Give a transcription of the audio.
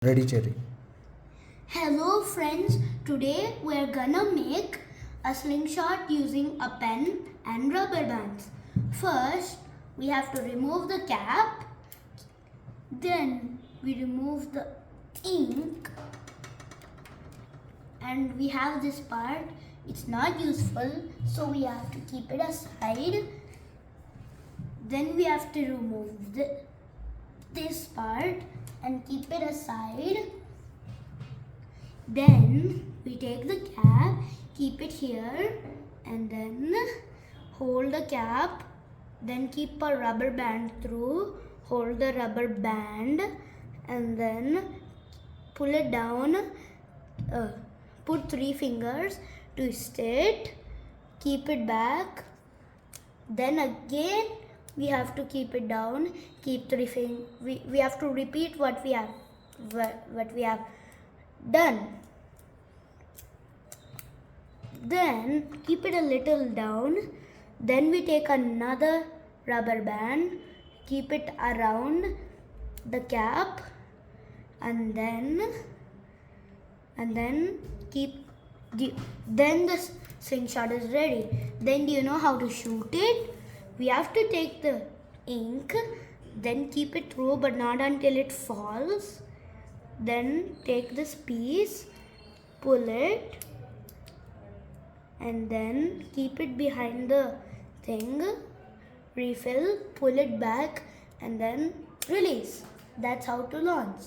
Ready, Cherry. Hello friends, today we're gonna make a slingshot using a pen and rubber bands. First, we have to remove the cap, then we remove the ink, and we have this part. It's not useful, so we have to keep it aside. Then we have to remove this part and keep it aside. Then we take the cap, keep it here, and then hold the cap, then keep a rubber band through, hold the rubber band, and then pull it down, put 3 fingers, twist it, keep it back, then again we have to keep it down, keep 3 fingers, we have to repeat what we have done. Then keep it a little down. Then we take another rubber band, keep it around the cap, and then then the slingshot is ready. Then do you know how to shoot it? We have to take the ink, then keep it through but not until it falls. Then take this piece, pull it, and then keep it behind the thing, refill, pull it back, and then release. That's how to launch.